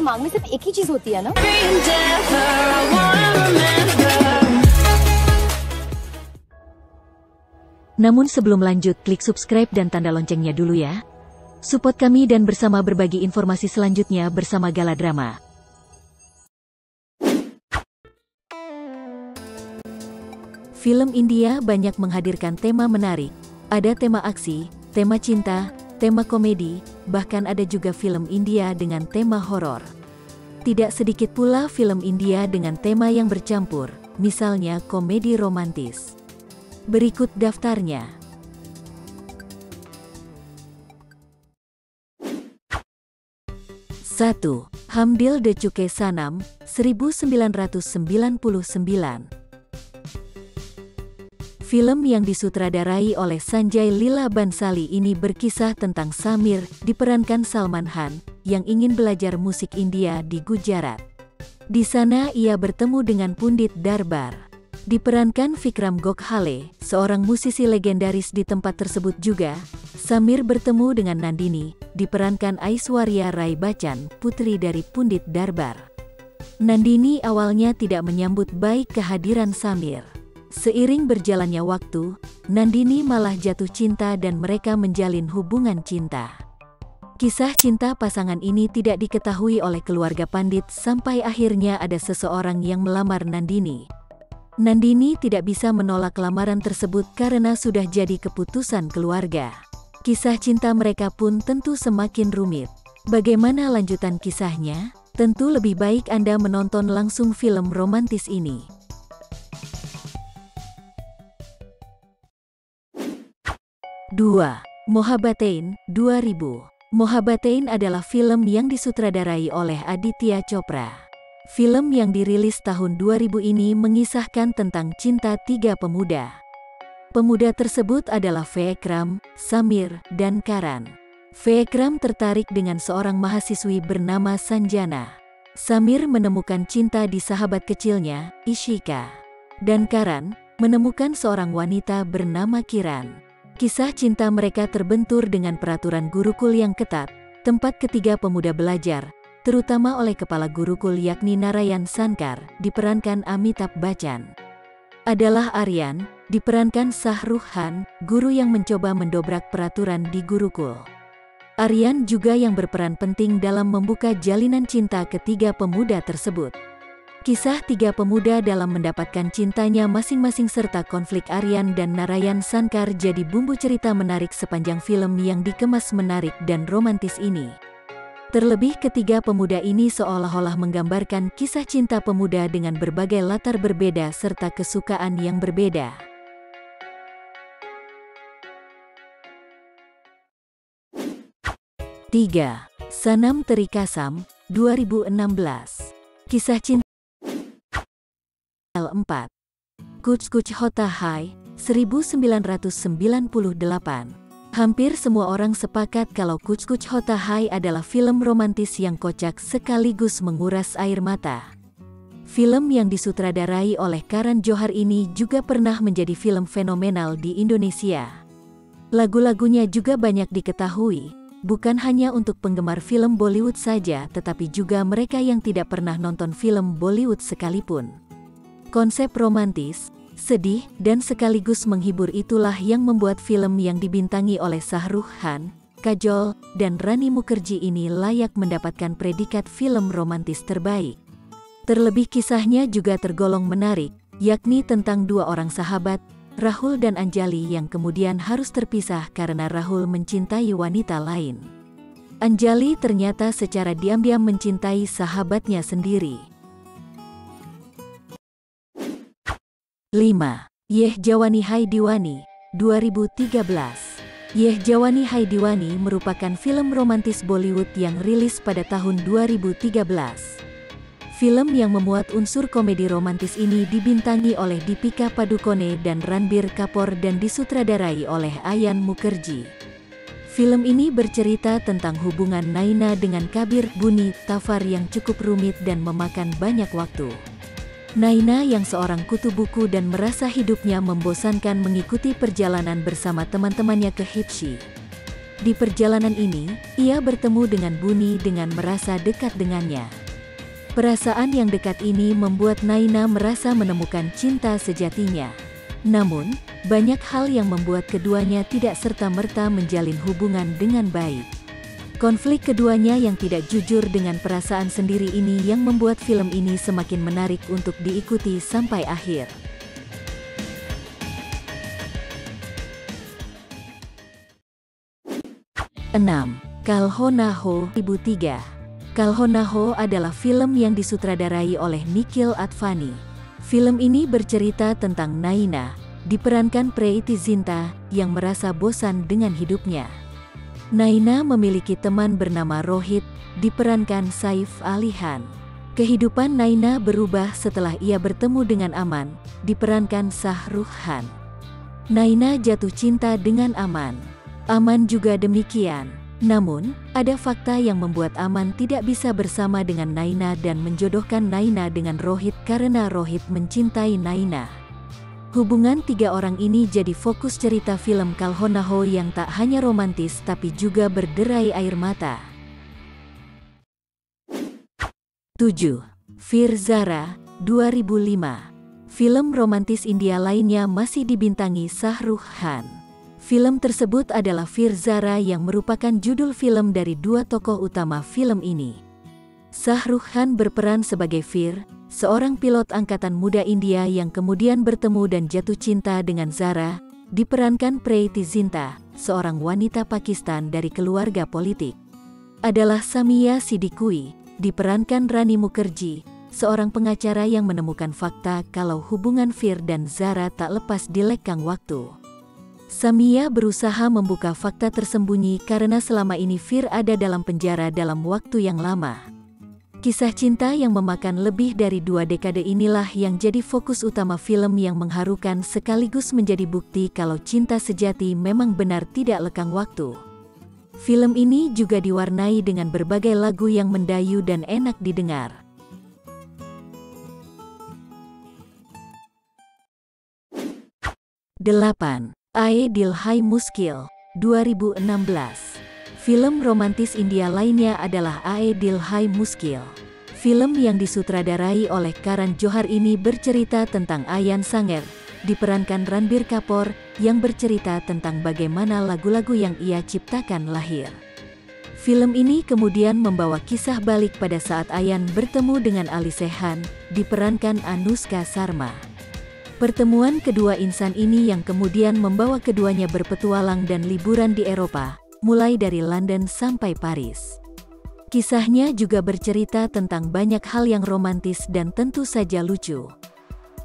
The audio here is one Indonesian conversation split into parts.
दिमाग में सिर्फ एक ही चीज होती है ना। Namun sebelum lanjut, klik subscribe dan tanda loncengnya dulu ya. Support kami dan bersama berbagi informasi selanjutnya bersama Gala Drama. Film India banyak menghadirkan tema menarik. Ada tema aksi, tema cinta, tema komedi, bahkan ada juga film India dengan tema horor. Tidak sedikit pula film India dengan tema yang bercampur, misalnya komedi romantis. Berikut daftarnya. 1. Hum Dil De Chuke Sanam, 1999. Film yang disutradarai oleh Sanjay Leela Bhansali ini berkisah tentang Samir, diperankan Salman Khan, yang ingin belajar musik India di Gujarat. Di sana ia bertemu dengan Pundit Darbar, diperankan Vikram Gokhale, seorang musisi legendaris di tempat tersebut juga. Samir bertemu dengan Nandini, diperankan Aishwarya Rai Bachchan, putri dari Pundit Darbar. Nandini awalnya tidak menyambut baik kehadiran Samir. Seiring berjalannya waktu, Nandini malah jatuh cinta dan mereka menjalin hubungan cinta. Kisah cinta pasangan ini tidak diketahui oleh keluarga Pandit sampai akhirnya ada seseorang yang melamar Nandini. Nandini tidak bisa menolak lamaran tersebut karena sudah jadi keputusan keluarga. Kisah cinta mereka pun tentu semakin rumit. Bagaimana lanjutan kisahnya? Tentu lebih baik Anda menonton langsung film romantis ini. 2. Mohabbatein, 2000. Mohabbatein adalah film yang disutradarai oleh Aditya Chopra. Film yang dirilis tahun 2000 ini mengisahkan tentang cinta tiga pemuda. Pemuda tersebut adalah Vikram, Samir, dan Karan. Vikram tertarik dengan seorang mahasiswi bernama Sanjana. Samir menemukan cinta di sahabat kecilnya, Ishika. Dan Karan menemukan seorang wanita bernama Kiran. Kisah cinta mereka terbentur dengan peraturan gurukul yang ketat, tempat ketiga pemuda belajar, terutama oleh kepala gurukul yakni Narayan Sankar, diperankan Amitabh Bachchan. Adalah Aryan, diperankan Shah Rukh Khan, guru yang mencoba mendobrak peraturan di gurukul. Aryan juga yang berperan penting dalam membuka jalinan cinta ketiga pemuda tersebut. Kisah tiga pemuda dalam mendapatkan cintanya masing-masing serta konflik Aryan dan Narayan Sankar jadi bumbu cerita menarik sepanjang film yang dikemas menarik dan romantis ini. Terlebih ketiga pemuda ini seolah-olah menggambarkan kisah cinta pemuda dengan berbagai latar berbeda serta kesukaan yang berbeda. 3. Sanam Teri Kasam, 2016. Kisah cinta 4. Kuch Kuch Hota Hai, 1998. Hampir semua orang sepakat kalau Kuch Kuch Hota Hai adalah film romantis yang kocak sekaligus menguras air mata. Film yang disutradarai oleh Karan Johar ini juga pernah menjadi film fenomenal di Indonesia. Lagu-lagunya juga banyak diketahui, bukan hanya untuk penggemar film Bollywood saja tetapi juga mereka yang tidak pernah nonton film Bollywood sekalipun. Konsep romantis, sedih, dan sekaligus menghibur itulah yang membuat film yang dibintangi oleh Shah Rukh Khan, Kajol, dan Rani Mukherjee ini layak mendapatkan predikat film romantis terbaik. Terlebih kisahnya juga tergolong menarik, yakni tentang dua orang sahabat, Rahul dan Anjali yang kemudian harus terpisah karena Rahul mencintai wanita lain. Anjali ternyata secara diam-diam mencintai sahabatnya sendiri. 5. Yeh Jawani Hai Diwani, 2013. Yeh Jawani Hai Diwani merupakan film romantis Bollywood yang rilis pada tahun 2013. Film yang memuat unsur komedi romantis ini dibintangi oleh Deepika Padukone dan Ranbir Kapoor dan disutradarai oleh Ayan Mukherjee. Film ini bercerita tentang hubungan Naina dengan Kabir Buni Tafar yang cukup rumit dan memakan banyak waktu. Naina yang seorang kutu buku dan merasa hidupnya membosankan mengikuti perjalanan bersama teman-temannya ke Hipshi. Di perjalanan ini, ia bertemu dengan Buni dengan merasa dekat dengannya. Perasaan yang dekat ini membuat Naina merasa menemukan cinta sejatinya. Namun, banyak hal yang membuat keduanya tidak serta-merta menjalin hubungan dengan baik. Konflik keduanya yang tidak jujur dengan perasaan sendiri ini yang membuat film ini semakin menarik untuk diikuti sampai akhir. 6. Kalhonaho 2003. Kalhonaho adalah film yang disutradarai oleh Nikhil Advani. Film ini bercerita tentang Naina, diperankan Preity Zinta, yang merasa bosan dengan hidupnya. Naina memiliki teman bernama Rohit, diperankan Saif Ali Khan. Kehidupan Naina berubah setelah ia bertemu dengan Aman, diperankan Shah Rukh Khan. Naina jatuh cinta dengan Aman. Aman juga demikian. Namun, ada fakta yang membuat Aman tidak bisa bersama dengan Naina dan menjodohkan Naina dengan Rohit karena Rohit mencintai Naina. Hubungan tiga orang ini jadi fokus cerita film Kalhonaho yang tak hanya romantis tapi juga berderai air mata. 7. Veer Zara 2005. Film romantis India lainnya masih dibintangi Shah Rukh Khan. Film tersebut adalah Veer Zara yang merupakan judul film dari dua tokoh utama film ini. Shah Rukh Khan berperan sebagai Veer, seorang pilot angkatan muda India yang kemudian bertemu dan jatuh cinta dengan Zara, diperankan Preity Zinta, seorang wanita Pakistan dari keluarga politik. Adalah Samia Siddiqui, diperankan Rani Mukherjee, seorang pengacara yang menemukan fakta kalau hubungan Veer dan Zara tak lepas di lekang waktu. Samia berusaha membuka fakta tersembunyi karena selama ini Veer ada dalam penjara dalam waktu yang lama. Kisah cinta yang memakan lebih dari 2 dekade inilah yang jadi fokus utama film yang mengharukan sekaligus menjadi bukti kalau cinta sejati memang benar tidak lekang waktu. Film ini juga diwarnai dengan berbagai lagu yang mendayu dan enak didengar. 8. Aaye Dil Hai Muskil 2016. Film romantis India lainnya adalah Aaye Dil Hai Muskil. Film yang disutradarai oleh Karan Johar ini bercerita tentang Ayan Sanger, diperankan Ranbir Kapoor, yang bercerita tentang bagaimana lagu-lagu yang ia ciptakan lahir. Film ini kemudian membawa kisah balik pada saat Ayan bertemu dengan Ali Sekhan, diperankan Anushka Sharma. Pertemuan kedua insan ini yang kemudian membawa keduanya berpetualang dan liburan di Eropa, mulai dari London sampai Paris. Kisahnya juga bercerita tentang banyak hal yang romantis dan tentu saja lucu.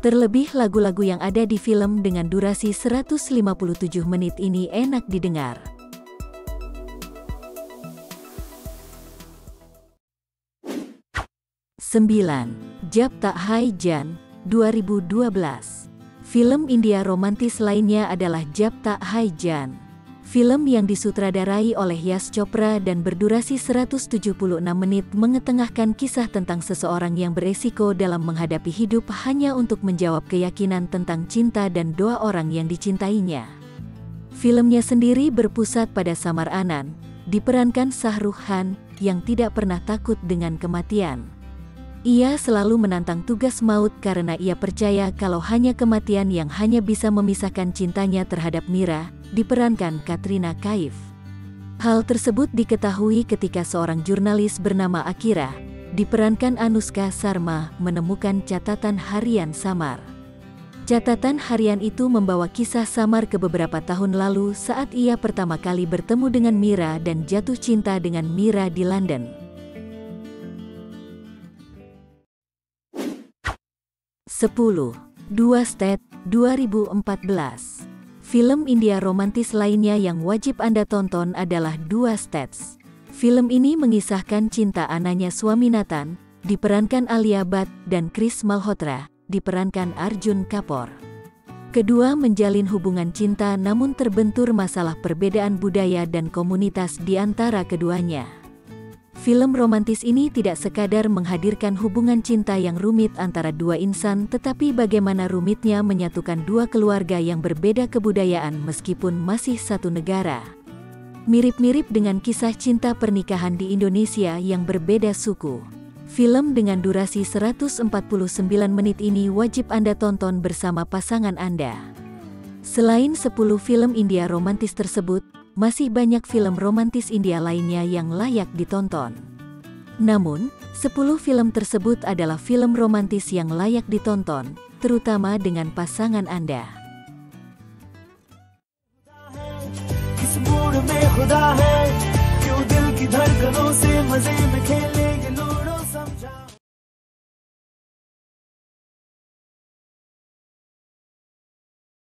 Terlebih lagu-lagu yang ada di film dengan durasi 157 menit ini enak didengar. 9. Jab Tak Hai Jaan 2012. Film India romantis lainnya adalah Jab Tak Hai Jaan. Film yang disutradarai oleh Yash Chopra dan berdurasi 176 menit mengetengahkan kisah tentang seseorang yang beresiko dalam menghadapi hidup hanya untuk menjawab keyakinan tentang cinta dan doa orang yang dicintainya. Filmnya sendiri berpusat pada Samar Anand, diperankan Shah Rukh Khan, yang tidak pernah takut dengan kematian. Ia selalu menantang tugas maut karena ia percaya kalau hanya kematian yang hanya bisa memisahkan cintanya terhadap Mira, diperankan Katrina Kaif. Hal tersebut diketahui ketika seorang jurnalis bernama Akira, diperankan Anushka Sharma, menemukan catatan harian Samar. Catatan harian itu membawa kisah Samar ke beberapa tahun lalu saat ia pertama kali bertemu dengan Mira dan jatuh cinta dengan Mira di London. 10. Dua State 2014. Film India romantis lainnya yang wajib Anda tonton adalah Dua States. Film ini mengisahkan cinta Ananya Swaminathan, diperankan Alia Bhatt, dan Chris Malhotra, diperankan Arjun Kapoor. Kedua menjalin hubungan cinta namun terbentur masalah perbedaan budaya dan komunitas di antara keduanya. Film romantis ini tidak sekadar menghadirkan hubungan cinta yang rumit antara dua insan, tetapi bagaimana rumitnya menyatukan dua keluarga yang berbeda kebudayaan meskipun masih satu negara. Mirip-mirip dengan kisah cinta pernikahan di Indonesia yang berbeda suku. Film dengan durasi 149 menit ini wajib Anda tonton bersama pasangan Anda. Selain 10 film India romantis tersebut, masih banyak film romantis India lainnya yang layak ditonton. Namun, 10 film tersebut adalah film romantis yang layak ditonton, terutama dengan pasangan Anda. में खुदा है क्यों दिल की धड़कनों से मजे में खेलने